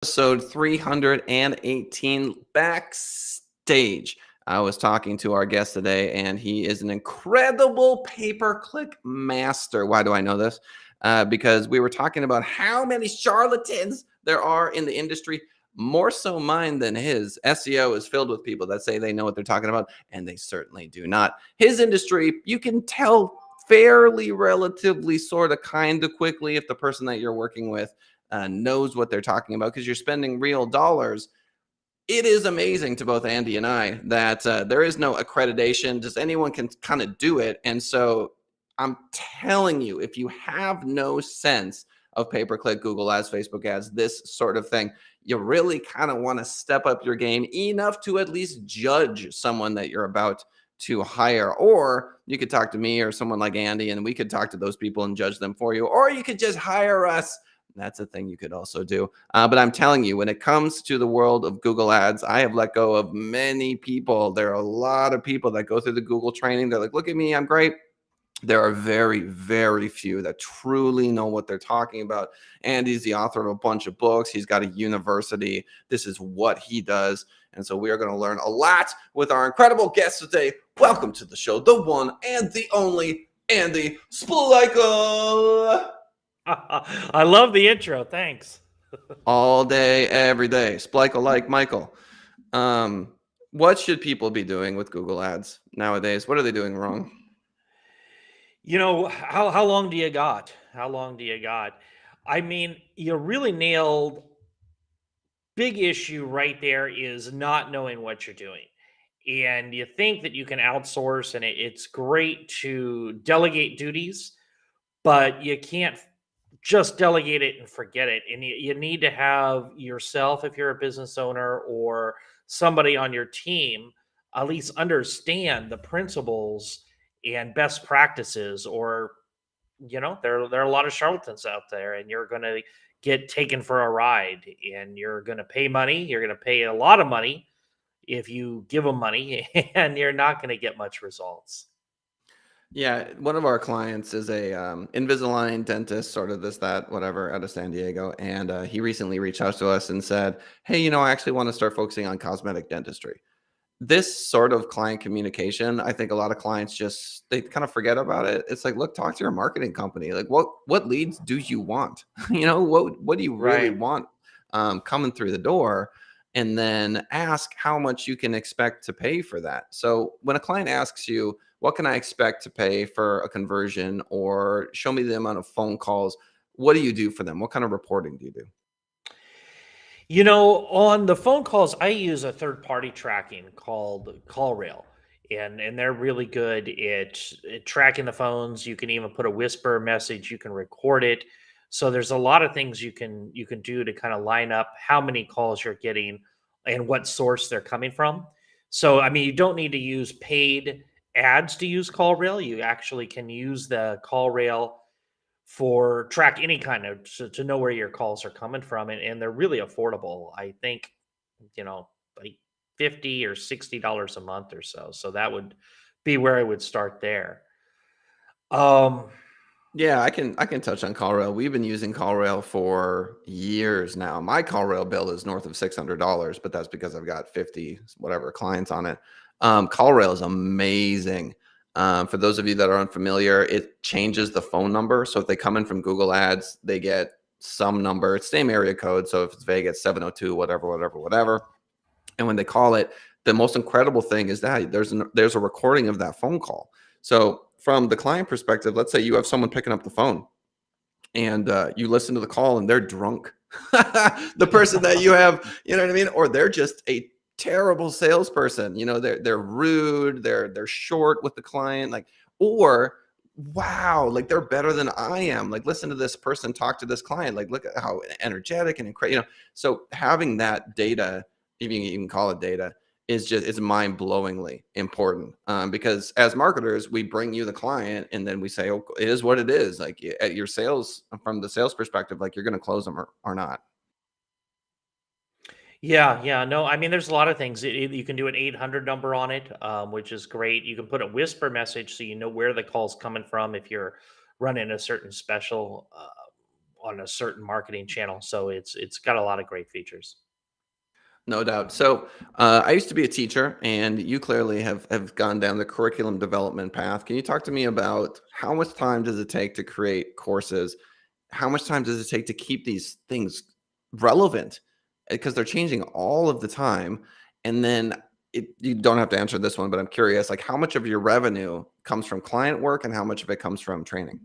Episode 318 backstage. I was talking to our guest today, and he is an incredible pay-per-click master. Why do I know this? Because we were talking about how many charlatans there are in the industry. More so mine than his. SEO is filled with people that say they know what they're talking about, and they certainly do not. His industry, you can tell fairly, relatively, sort of, kind of quickly if the person that you're working with knows what they're talking about because you're spending real dollars. It is amazing to both Andy and I that there is no accreditation. Just anyone can kind of do it. And so I'm telling you, if you have no sense of pay-per-click, Google ads, Facebook ads, this sort of thing, you really kind of want to step up your game enough to at least judge someone that you're about to hire. Or you could talk to me or someone like Andy, and we could talk to those people and judge them for you. Or you could just hire us. That's a thing you could also do. But I'm telling you, when it comes to the world of Google ads, I have let go of many people. There are a lot of people that go through the Google training. They're like, look at me, I'm great. There are very, very few that truly know what they're talking about. Andy's the author of a bunch of books. He's got a university. This is what he does. And so we are going to learn a lot with our incredible guest today. Welcome to the show, the one and the only Andy Splichal. I love the intro. Thanks. All day, every day. Splichal like Michael. What should people be doing with Google ads nowadays? What are they doing wrong? How long do you got? How long do you got? I mean, you really nailed big issue right there is not knowing what you're doing. And you think that you can outsource and it's great to delegate duties, but you can't just delegate it and forget it. And you need to have yourself, if you're a business owner or somebody on your team, at least understand the principles and best practices. Or there are a lot of charlatans out there, and you're going to get taken for a ride, and you're going to pay money. You're going to pay a lot of money if you give them money, and you're not going to get much results. Yeah, one of our clients is a Invisalign dentist, sort of this, that, whatever, out of San Diego. And he recently reached out to us and said, hey, I actually want to start focusing on cosmetic dentistry. This sort of client communication, I think a lot of clients they kind of forget about it. It's like, look, talk to your marketing company. Like, what leads do you want? What do you really Right. want coming through the door? And then ask how much you can expect to pay for that. So when a client asks you, what can I expect to pay for a conversion, or show me the amount of phone calls, what do you do for them? What kind of reporting do you do? On the phone calls, I use a third party tracking called CallRail. And they're really good at tracking the phones. You can even put a whisper message, you can record it. So there's a lot of things you can do to kind of line up how many calls you're getting and what source they're coming from. So I mean, you don't need to use paid ads to use CallRail. You actually can use the CallRail for track any kind of to know where your calls are coming from, and they're really affordable. I think, like 50 or $60 a month or so. So that would be where I would start there. Um Yeah, I can touch on CallRail. We've been using CallRail for years now. My CallRail bill is north of $600, but that's because I've got 50 whatever clients on it. CallRail is amazing. For those of you that are unfamiliar, it changes the phone number. So if they come in from Google Ads, they get some number. It's same area code. So if it's Vegas 702, whatever, whatever, whatever. And when they call it, the most incredible thing is that there's a recording of that phone call. So from the client perspective, let's say you have someone picking up the phone and you listen to the call and they're drunk. The person that you have, you know what I mean? Or they're just a terrible salesperson. They're rude, they're short with the client, like, or wow, like they're better than I am. Like, listen to this person talk to this client. Like, look at how energetic and incredible. So having that data, if you can even call it data, is mind-blowingly important, because as marketers, we bring you the client and then we say, oh, it is what it is. Like, at your sales, from the sales perspective, like, you're going to close them or not. yeah, no, I mean, there's a lot of things. You can do an 800 number on it, which is great. You can put a whisper message so you know where the call's coming from if you're running a certain special. on a certain marketing channel. So it's got a lot of great features. No doubt. So I used to be a teacher, and you clearly have gone down the curriculum development path. Can you talk to me about how much time does it take to create courses? How much time does it take to keep these things relevant? Because they're changing all of the time. And then you don't have to answer this one, but I'm curious, like how much of your revenue comes from client work and how much of it comes from training?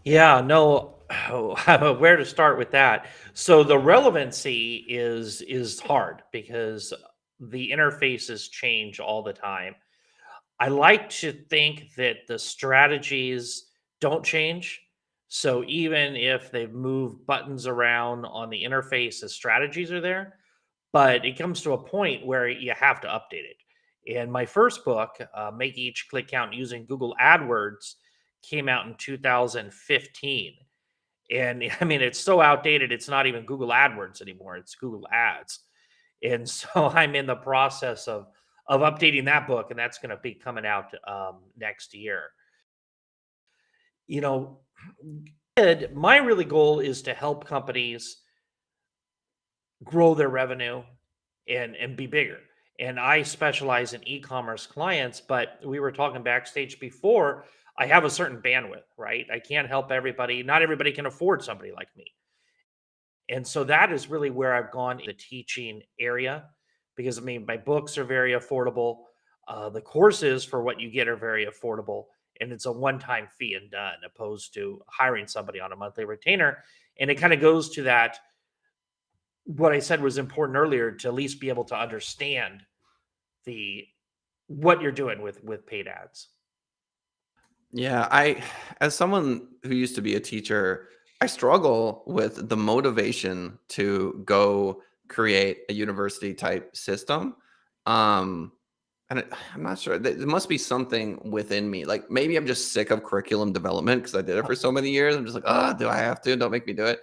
Yeah, no, where to start with that? So the relevancy is hard because the interfaces change all the time. I like to think that the strategies don't change. So even if they've moved buttons around on the interface, the strategies are there, but it comes to a point where you have to update it. And my first book, Make Each Click Count Using Google AdWords, came out in 2015. And I mean, it's so outdated, it's not even Google AdWords anymore, it's Google Ads. And so I'm in the process of updating that book, and that's going to be coming out next year. You know, my really goal is to help companies grow their revenue and be bigger. And I specialize in e-commerce clients, but we were talking backstage before, I have a certain bandwidth, right? I can't help everybody. Not everybody can afford somebody like me. And so that is really where I've gone in the teaching area because I mean, my books are very affordable. The courses for what you get are very affordable, and it's a one time fee and done, opposed to hiring somebody on a monthly retainer. And it kind of goes to that what I said was important earlier to at least be able to understand the what you're doing with paid ads. Yeah, as someone who used to be a teacher, I struggle with the motivation to go create a university type system. Um, I'm not sure. There must be something within me. Like maybe I'm just sick of curriculum development because I did it for so many years. I'm just like, oh, do I have to? Don't make me do it.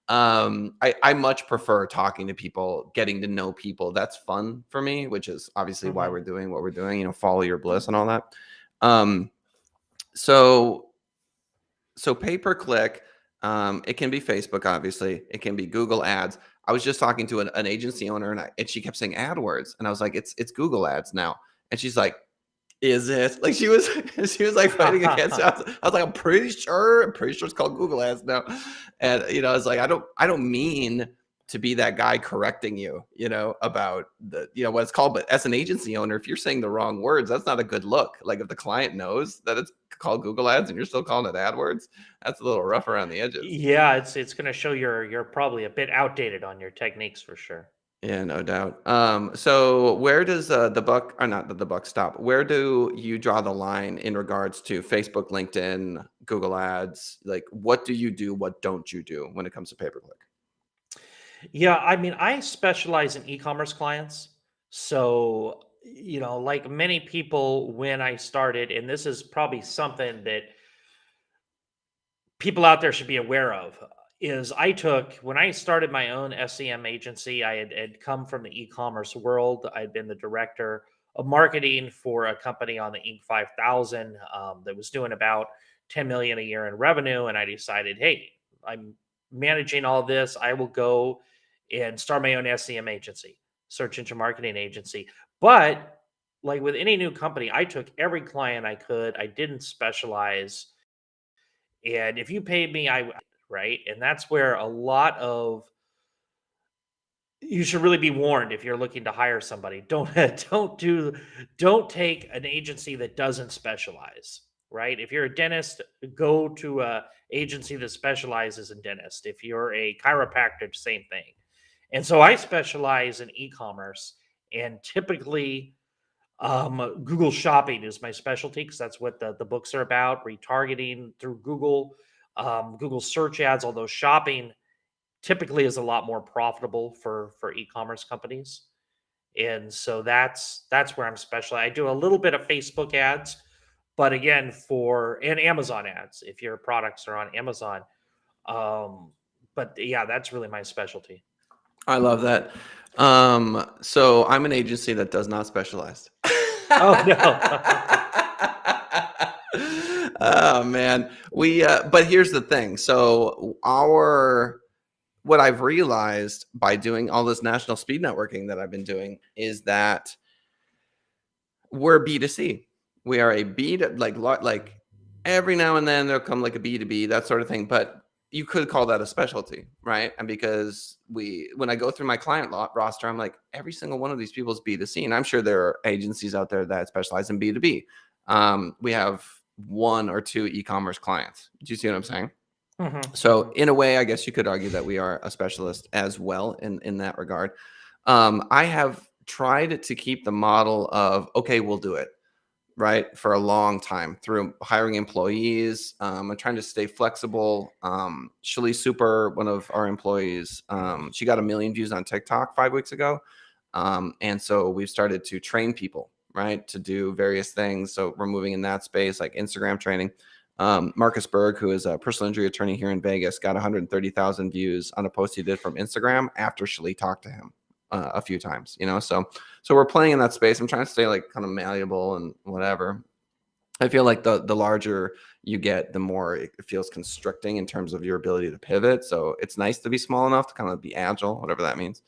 I much prefer talking to people, getting to know people. That's fun for me, which is obviously why Mhm. we're doing what we're doing. Follow your bliss and all that. Um, so pay per click, it can be Facebook, obviously. It can be Google Ads. I was just talking to an agency owner, and she kept saying AdWords, and I was like, it's Google Ads now, and she's like, is it? Like she was she was like fighting against it. I was like, I'm pretty sure it's called Google Ads now. And I was like, I don't mean to be that guy correcting you, about the what it's called. But as an agency owner, if you're saying the wrong words, that's not a good look. Like if the client knows that it's called Google Ads and you're still calling it AdWords, that's a little rough around the edges. Yeah, it's going to show you're probably a bit outdated on your techniques for sure. Yeah, no doubt. So where does the buck, or not the buck stop? Where do you draw the line in regards to Facebook, LinkedIn, Google Ads? Like, what do you do? What don't you do when it comes to pay per click? Yeah, I mean, I specialize in e-commerce clients. So, like many people when I started, and this is probably something that people out there should be aware of, is I took when I started my own SEM agency, I had come from the e-commerce world. I'd been the director of marketing for a company on the Inc. 5000 that was doing about 10 million a year in revenue. And I decided, hey, I'm managing all this. I will go and start my own SEM agency, search engine marketing agency. But like with any new company, I took every client I could. I didn't specialize, and if you paid me, I would, right? And that's where a lot of you should really be warned if you're looking to hire somebody. Don't don't take an agency that doesn't specialize, right? If you're a dentist, go to a agency that specializes in dentist. If you're a chiropractor, same thing. And so I specialize in e-commerce, and typically Google Shopping is my specialty because that's what the books are about. Retargeting through Google, Google search ads. Although shopping typically is a lot more profitable for e-commerce companies, and so that's where I'm specialized. I do a little bit of Facebook ads, but again, for and Amazon ads if your products are on Amazon. Um, but yeah, that's really my specialty. I love that. So I'm an agency that does not specialize. Oh no. Oh man, but here's the thing. So what I've realized by doing all this national speed networking that I've been doing is that we're B2C. We are a B to like every now and then there'll come like a B2B, that sort of thing. But you could call that a specialty, right? And because when I go through my client roster, I'm like, every single one of these people is B2C. And I'm sure there are agencies out there that specialize in B2B. We have one or two e-commerce clients. Do you see what I'm saying? So in a way, I guess you could argue that we are a specialist as well in that regard. I have tried to keep the model of, okay, we'll do it, right, for a long time through hiring employees. I'm trying to stay flexible. Shali Super, one of our employees, she got 1 million views on TikTok 5 weeks ago. And so we've started to train people, right, to do various things. So we're moving in that space, like Instagram training. Marcus Berg, who is a personal injury attorney here in Vegas, got 130,000 views on a post he did from Instagram after Shali talked to him a few times, so we're playing in that space. I'm trying to stay like kind of malleable and whatever. I feel like the larger you get, the more it feels constricting in terms of your ability to pivot. So it's nice to be small enough to kind of be agile, whatever that means.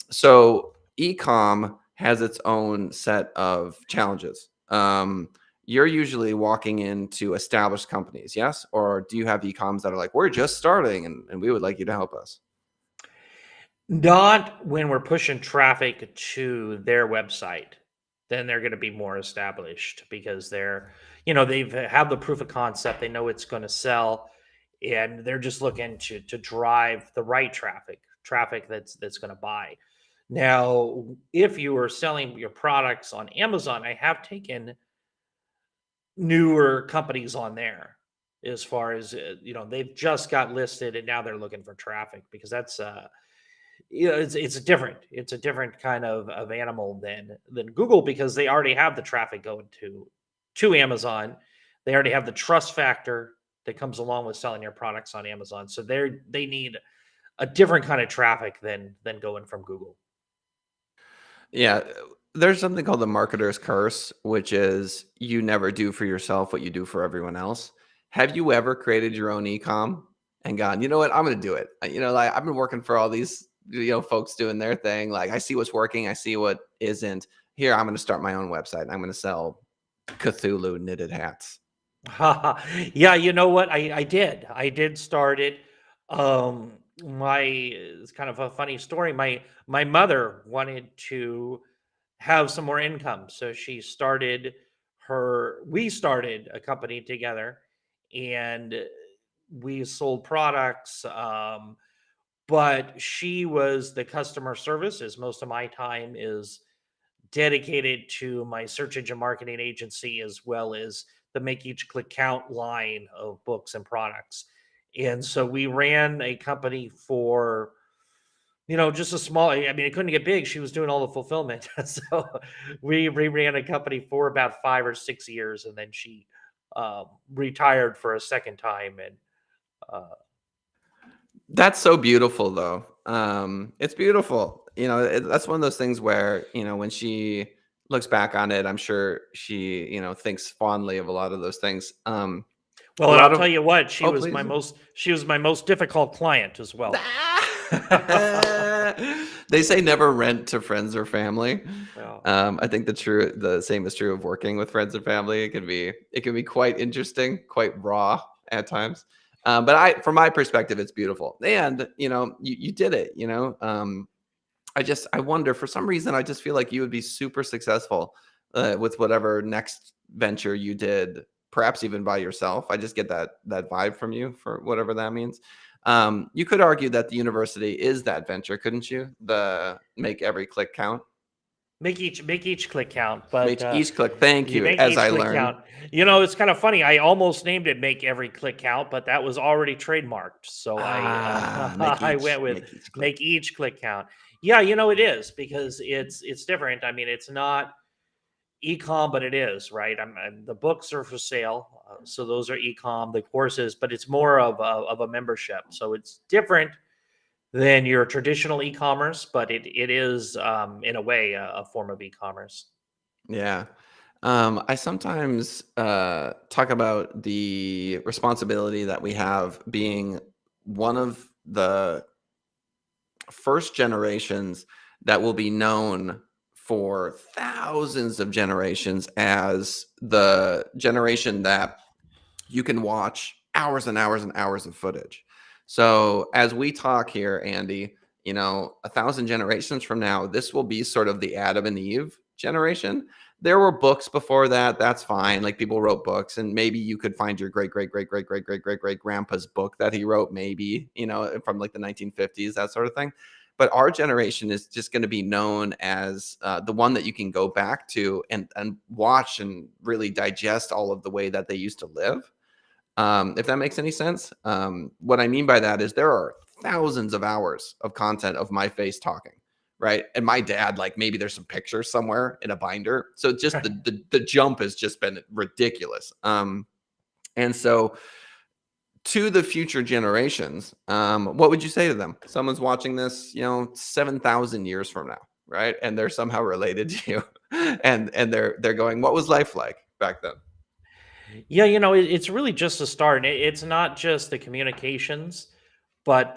So ecom has its own set of challenges. You're usually walking into established companies, yes? Or do you have ecoms that are like, we're just starting and we would like you to help us? Not when we're pushing traffic to their website. Then they're going to be more established because they've have the proof of concept. They know it's going to sell, and they're just looking to drive the right traffic that's going to buy. Now, if you are selling your products on Amazon, I have taken newer companies on there as far as they've just got listed and now they're looking for traffic because that's it's a different kind of animal than Google because they already have the traffic going to Amazon. They already have the trust factor that comes along with selling your products on Amazon. So they need a different kind of traffic than going from Google. Yeah, there's something called the marketer's curse, which is you never do for yourself what you do for everyone else. Have you ever created your own ecom and gone, you know what, I'm going to do it? Like I've been working for all these, folks doing their thing. Like I see what's working, I see what isn't. Here, I'm going to start my own website and I'm going to sell Cthulhu knitted hats. Yeah, you know what? I did start it. It's kind of a funny story. My mother wanted to have some more income, so we started a company together, and we sold products. But she was the customer service, as most of my time is dedicated to my search engine marketing agency as well as the make each click count line of books and products. And so we ran a company for, just a small, I mean, it couldn't get big. She was doing all the fulfillment. So we ran a company for about 5 or 6 years. And then she retired for a second time. And uh, That's so beautiful, though. It's beautiful. That's one of those things where, when she looks back on it, I'm sure she, thinks fondly of a lot of those things. well, A and I'll lot tell of, you what, oh, please. she was my most difficult client as well. They say never rent to friends or family. Well, I think the same is true of working with friends and family. It can be quite interesting, quite raw at times. But from my perspective, it's beautiful. And you did it. I wonder, for some reason, I just feel like you would be super successful with whatever next venture you did, perhaps even by yourself. I just get that vibe from you, for whatever that means. You could argue that the university is that venture, couldn't you? The make every click count. make each click count, but Make each click. Thank you you. make As each I click learn. count. It's kind of funny. I almost named it "Make Every Click Count," but that was already trademarked. So Make I went each with make each click. "Make Each Click Count." Yeah, it is because it's different. I mean, it's not ecom, but it is right. The books are for sale, so those are ecom. The courses, but it's more of a membership, so it's different than your traditional e-commerce, but it is in a way a form of e-commerce. Yeah. I sometimes talk about the responsibility that we have being one of the first generations that will be known for thousands of generations as the generation that you can watch hours and hours and hours of footage. So as we talk here, Andy, 1,000 generations from now, this will be sort of the Adam and Eve generation. There were books before that. That's fine. Like people wrote books, and maybe you could find your great, great, great, great, great, great, great, great grandpa's book that he wrote, maybe, from like the 1950s, that sort of thing. But our generation is just going to be known as the one that you can go back to and watch and really digest all of the way that they used to live, if that makes any sense. What I mean by that is there are thousands of hours of content of my face talking, right? And my dad, like maybe there's some pictures somewhere in a binder. So just the jump has just been ridiculous. And so to the future generations, what would you say to them? Someone's watching this, 7,000 years from now, right? And they're somehow related to you, and they're going, "What was life like back then?" Yeah, it's really just a start. It's not just the communications, but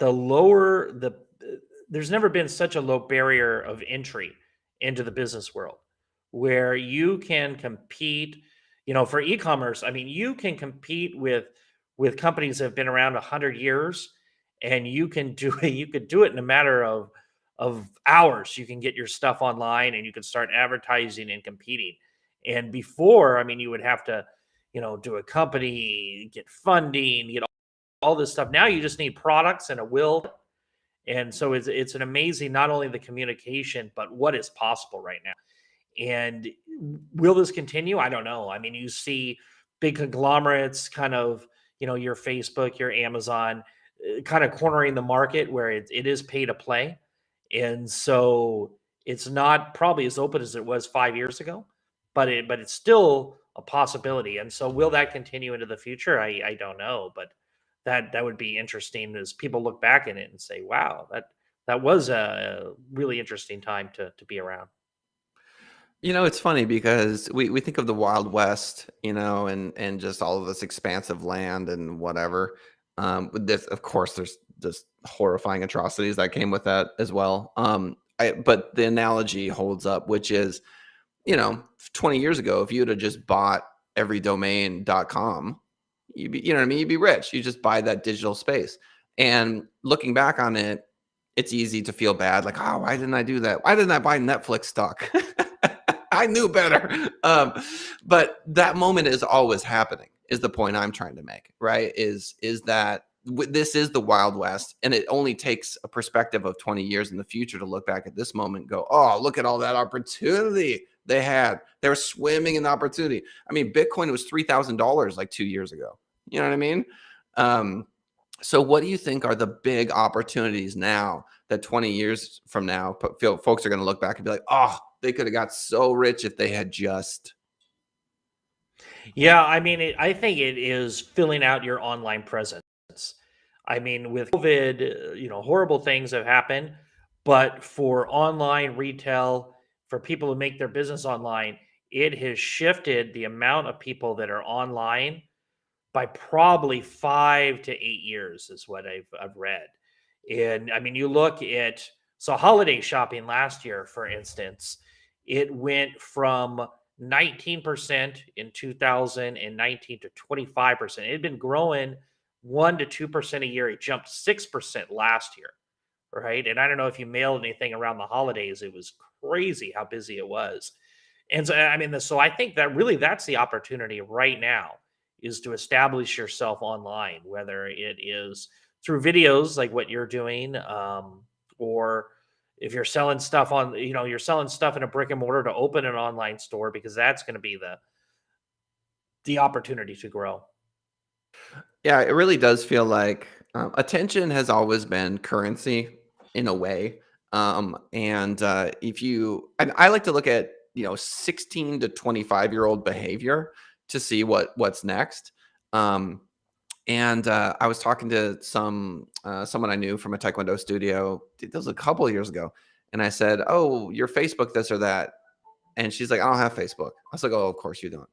there's never been such a low barrier of entry into the business world where you can compete, for e-commerce. I mean, you can compete with companies that have been around 100 years, and you can do it. You could do it in a matter of hours. You can get your stuff online and you can start advertising and competing. And before, I mean, you would have to do a company, get funding, get all this stuff. Now you just need products and a will. And so it's an amazing, not only the communication, but what is possible right now. And will this continue? I don't know. I mean, you see big conglomerates kind of, your Facebook, your Amazon, kind of cornering the market where it is pay to play. And so it's not probably as open as it was 5 years ago, but it's still a possibility. And so will that continue into the future? I don't know, but that would be interesting as people look back in it and say, wow, that was a really interesting time to be around. It's funny because we think of the Wild West, and just all of this expansive land and whatever. With this, of course, there's just horrifying atrocities that came with that as well. But the analogy holds up, which is, 20 years ago, if you'd have just bought everydomain.com, you'd be, you know what I mean? You'd be rich. You just buy that digital space. And looking back on it, it's easy to feel bad. Like, oh, why didn't I do that? Why didn't I buy Netflix stock? I knew better. But that moment is always happening, is the point I'm trying to make, right? Is that this is the Wild West, and it only takes a perspective of 20 years in the future to look back at this moment and go, oh, look at all that opportunity they had. They were swimming in opportunity. I mean, Bitcoin was $3,000 like 2 years ago. You know what I mean? Um, so what do you think are the big opportunities now that 20 years from now, folks are going to look back and be like, oh, they could have got so rich if they had just. Yeah, I mean, I think it is filling out your online presence. I mean, with COVID, horrible things have happened, but for online retail, for people who make their business online, it has shifted the amount of people that are online by probably 5 to 8 years, is what I've read. And I mean, you look at so holiday shopping last year, for instance, it went from 19% in 2019 to 25%. It had been growing 1 to 2% a year. It jumped 6% last year, right? And I don't know if you mailed anything around the holidays. It was crazy how busy it was. And so, I mean, so I think that really that's the opportunity right now is to establish yourself online, whether it is through videos like what you're doing, or if you're selling stuff you're selling stuff in a brick and mortar to open an online store because that's going to be the opportunity to grow. Yeah, it really does feel like attention has always been currency in a way. And if you, and I like to look at, 16 to 25-year-old behavior to see what's next. Um, And I was talking to someone I knew from a taekwondo studio. This was a couple of years ago, and I said, "Oh, your Facebook, this or that." And she's like, I don't have Facebook. I was like, oh, of course you don't.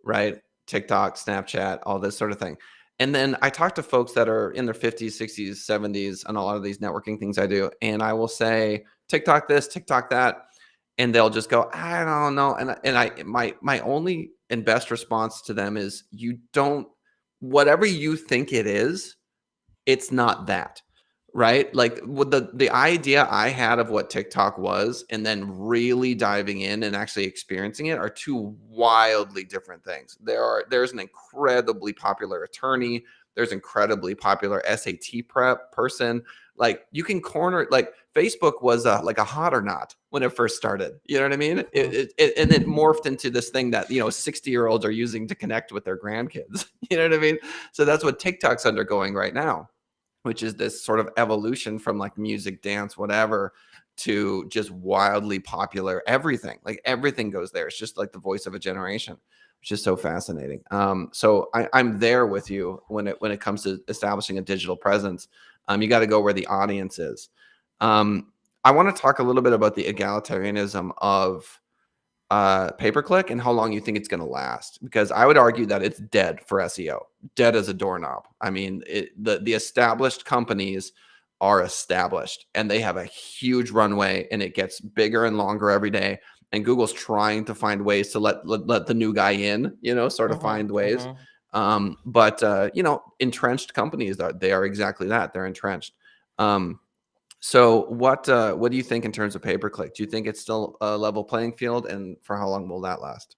Right? TikTok, Snapchat, all this sort of thing. And then I talk to folks that are in their 50s, 60s, 70s, and a lot of these networking things I do. And I will say, TikTok this, TikTok that. And they'll just go, I don't know. My only and best response to them is, you don't, whatever you think it is, it's not that, right? Like, with the idea I had of what TikTok was, and then really diving in and actually experiencing it, are two wildly different things. There's an incredibly popular attorney. There's incredibly popular SAT prep person. Like, you can corner, like, Facebook was like a hot or not when it first started. You know what I mean? And it morphed into this thing that, 60-year-olds are using to connect with their grandkids. You know what I mean? So that's what TikTok's undergoing right now, which is this sort of evolution from like music, dance, whatever, to just wildly popular everything. Like, everything goes there. It's just like the voice of a generation, which is so fascinating. So I'm there with you when it comes to establishing a digital presence. You got to go where the audience is. I want to talk a little bit about the egalitarianism of pay-per-click and how long you think it's going to last, because I would argue that it's dead for SEO, dead as a doorknob. I mean, the established companies are established and they have a huge runway, and it gets bigger and longer every day. And Google's trying to find ways to let the new guy in, sort of Mhm, find ways. mhm. But entrenched companies, they are exactly that. They're entrenched. So what do you think in terms of pay-per-click? Do you think it's still a level playing field, and for how long will that last?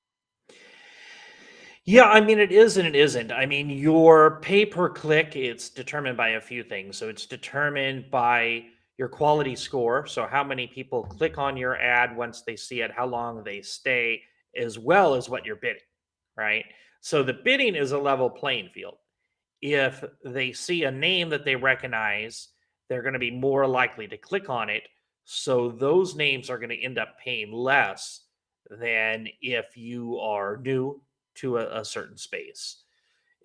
Yeah, I mean, it is and it isn't. I mean, your pay per click, it's determined by a few things. So it's determined by your quality score. So how many people click on your ad once they see it, how long they stay, as well as what you're bidding, right? So the bidding is a level playing field. If they see a name that they recognize, they're going to be more likely to click on it. So those names are going to end up paying less than if you are new to a certain space.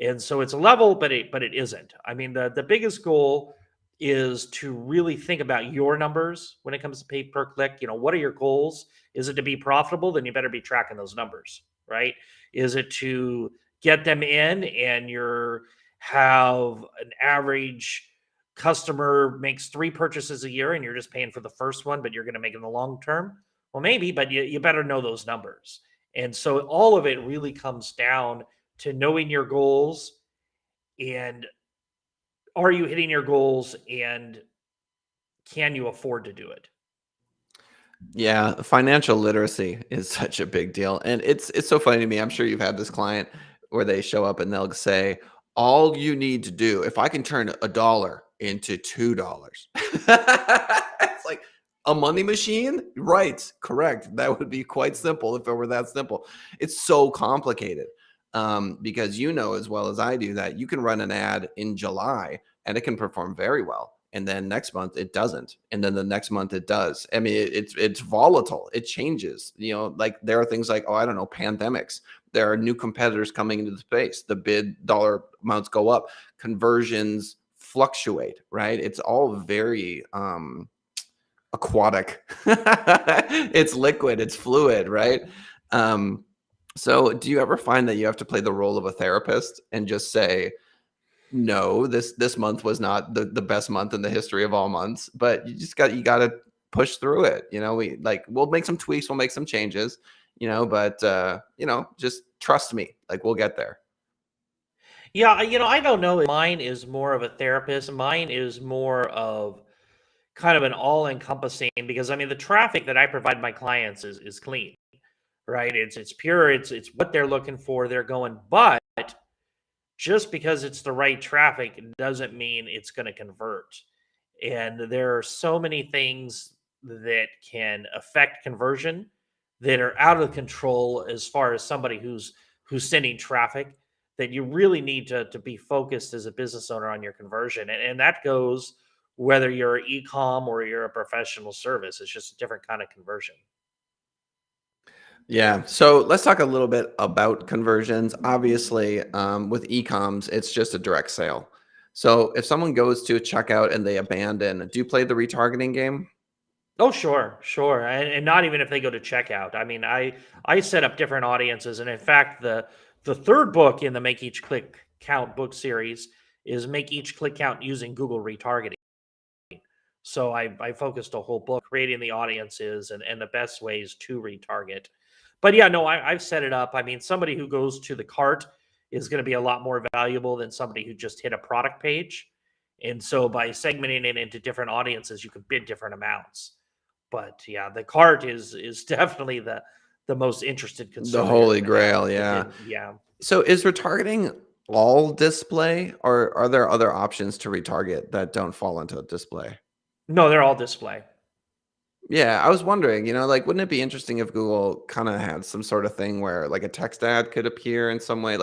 And so it's a level, but it isn't. I mean, the biggest goal is to really think about your numbers when it comes to pay per click. What are your goals? Is it to be profitable? Then you better be tracking those numbers, right? Is it to get them in and you're have an average customer makes 3 purchases a year and you're just paying for the first one, but you're going to make it in the long term? Well, maybe, but you better know those numbers. And so all of it really comes down to knowing your goals, and are you hitting your goals, and can you afford to do it? Yeah, financial literacy is such a big deal. And it's so funny to me. I'm sure you've had this client where they show up and they'll say, all you need to do, if I can turn a dollar into $2. It's like a money machine? Right, correct. That would be quite simple if it were that simple. It's so complicated. Because as well as I do that you can run an ad in July and it can perform very well, and then next month it doesn't, and then the next month it does. I mean, it's volatile, it changes. Like, there are things like, oh, I don't know, pandemics. There are new competitors coming into the space, the bid dollar amounts go up, conversions fluctuate, right? It's all very aquatic. It's liquid, it's fluid, right? So do you ever find that you have to play the role of a therapist and just say, no, this month was not the best month in the history of all months, but you got to push through it. We'll make some tweaks, we'll make some changes, but just trust me, like, we'll get there. Yeah, I don't know. Mine is more of a therapist. Mine is more of kind of an all-encompassing, because I mean the traffic that I provide my clients is clean, right? It's pure, it's what they're looking for, they're going, but just because it's the right traffic doesn't mean it's going to convert. And there are so many things that can affect conversion that are out of control as far as somebody who's sending traffic, that you really need to be focused as a business owner on your conversion. And that goes whether you're e-com or you're a professional service. It's just a different kind of conversion. Yeah. So let's talk a little bit about conversions. Obviously, with e-coms, it's just a direct sale. So if someone goes to a checkout and they abandon, do you play the retargeting game? Oh, sure, sure, and not even if they go to checkout. I mean, I set up different audiences, and in fact, the third book in the Make Each Click Count book series is Make Each Click Count using Google Retargeting. So I focused a whole book creating the audiences and the best ways to retarget. But yeah, no, I've set it up. I mean, somebody who goes to the cart is going to be a lot more valuable than somebody who just hit a product page. And so by segmenting it into different audiences, you can bid different amounts. But yeah, the cart is definitely the most interested The consumer you're holy going to have grail, yeah. within. Yeah, So is retargeting all display, or are there other options to retarget that don't fall into display? no, they're all display. Yeah, I was wondering, like, wouldn't it be interesting if Google kind of had some sort of thing where like a text ad could appear in some way,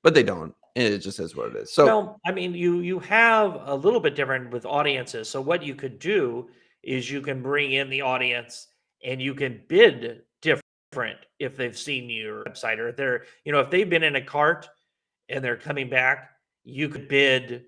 but they don't. It just is what it is. So Well, I mean, you have a little bit different with audiences. So what you could do is you can bring in the audience and you can bid different if they've seen your website or they're, if they've been in a cart and they're coming back, you could bid,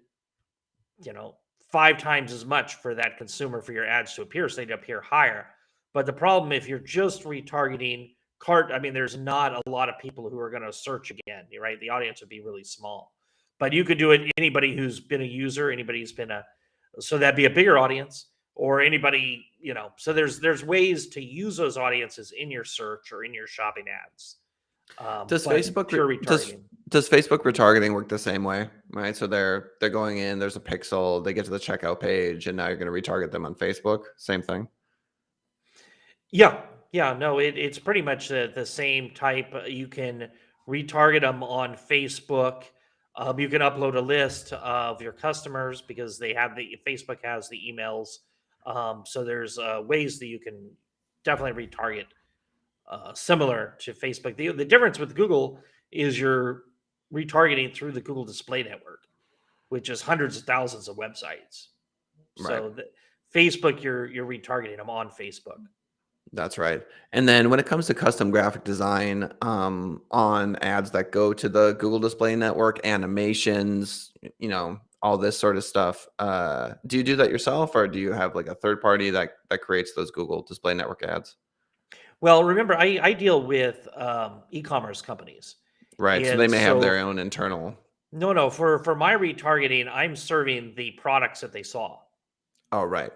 you know, 5 times as much for that consumer for your ads to appear, so they'd appear higher. But the problem if you're just retargeting cart, I mean, there's not a lot of people who are gonna search again, right? The audience would be really small. But you could do it anybody who's been a user, anybody who's been a so that'd be a bigger audience or anybody, so there's ways to use those audiences in your search or in your shopping ads. does But Facebook re- pure does retargeting. does Facebook retargeting work the same way, right? So they're going in, there's a pixel, they get to the checkout page, and now you're going to retarget them on Facebook. Same thing. Yeah, yeah, no, it's pretty much the same type. You can retarget them on Facebook. You can upload a list of your customers because they have Facebook has the emails. So there's ways that you can definitely retarget similar to Facebook. The difference with Google is you're retargeting through the Google Display Network, which is hundreds of thousands of websites. Right. So Facebook, you're retargeting them on Facebook. That's right. And then when it comes to custom graphic design, on ads that go to the Google Display Network, animations, all this sort of stuff, do you do that yourself, or do you have like a third party that creates those Google Display Network ads? Well, remember, I deal with e-commerce companies, Right. So they and may have their so own internal. no, for my retargeting, I'm serving the products that they saw. Oh, right.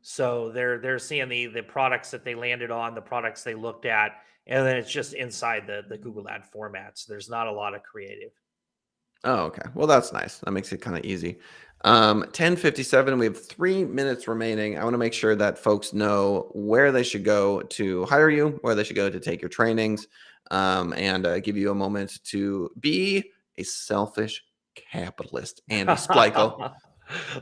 So they're seeing the products that they landed on, the products they looked at, and then it's just inside the Google ad formats. There's not a lot of creative. Oh, okay. Well, that's nice. That makes it kind of easy. 10:57. We have 3 minutes remaining. I want to make sure that folks know where they should go to hire you, where they should go to take your trainings, and give you a moment to be a selfish capitalist. Andy Splichal,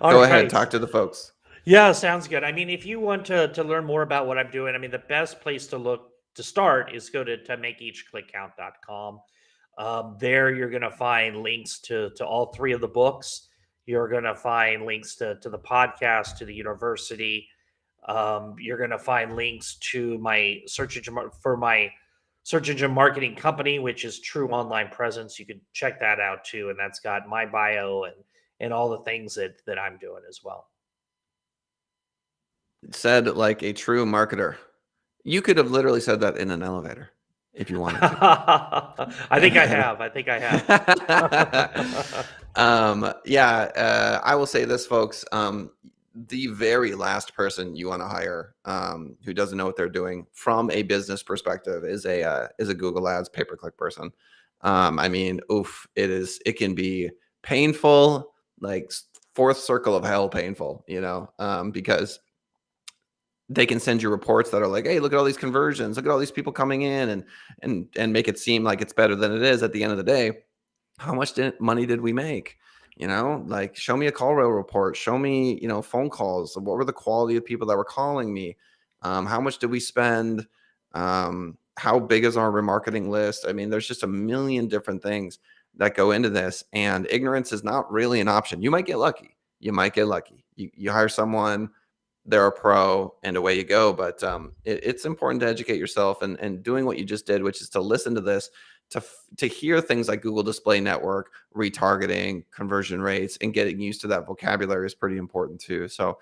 All go ahead, right. talk to the folks. Yeah, sounds good. I mean, if you want to learn more about what I'm doing, I mean, the best place to look to start is go to makeeachclickcount.com. There, you're going to find links to all three of the books. You're going to find links to the podcast, to the university. You're going to find links to my search engine marketing company, which is True Online Presence. You can check that out too, and that's got my bio and all the things that I'm doing as well. Said like a true marketer. You could have literally said that in an elevator if you wanted to. I think I have. I think I have. Yeah, I will say this, folks. The very last person you want to hire, who doesn't know what they're doing from a business perspective, is a Google Ads pay-per-click person. I mean, oof, it can be painful, like fourth circle of hell painful, because they can send you reports that are like, hey, look at all these conversions, look at all these people coming in, and make it seem like it's better than it is. At the end of the day, how much money did we make? Like, show me a call rail report, show me, phone calls, what were the quality of people that were calling me, how much did we spend, how big is our remarketing list? I mean, there's just a million different things that go into this, and ignorance is not really an option. You might get lucky. You hire someone, they're a pro, and away you go. But it's important to educate yourself, and doing what you just did, which is to listen to this, to hear things like Google Display Network, retargeting, conversion rates, and getting used to that vocabulary is pretty important too. So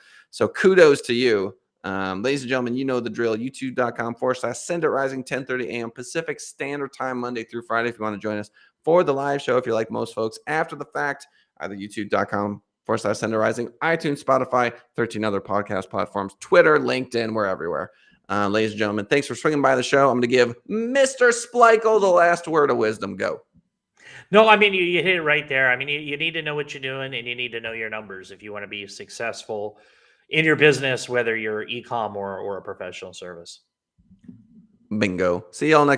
kudos to you. Ladies and gentlemen, you know the drill. YouTube.com/Send It Rising, 10:30 a.m. Pacific Standard Time, Monday through Friday. If you want to join us for the live show, if you're like most folks, after the fact, either YouTube.com/Send It Rising, iTunes, Spotify, 13 other podcast platforms, Twitter, LinkedIn, we're everywhere. Ladies and gentlemen, thanks for swinging by the show. I'm going to give Mr. Splichal the last word of wisdom. Go. No, I mean, you hit it right there. I mean, you need to know what you're doing and you need to know your numbers if you want to be successful in your business, whether you're e-com or a professional service. Bingo. See y'all next time.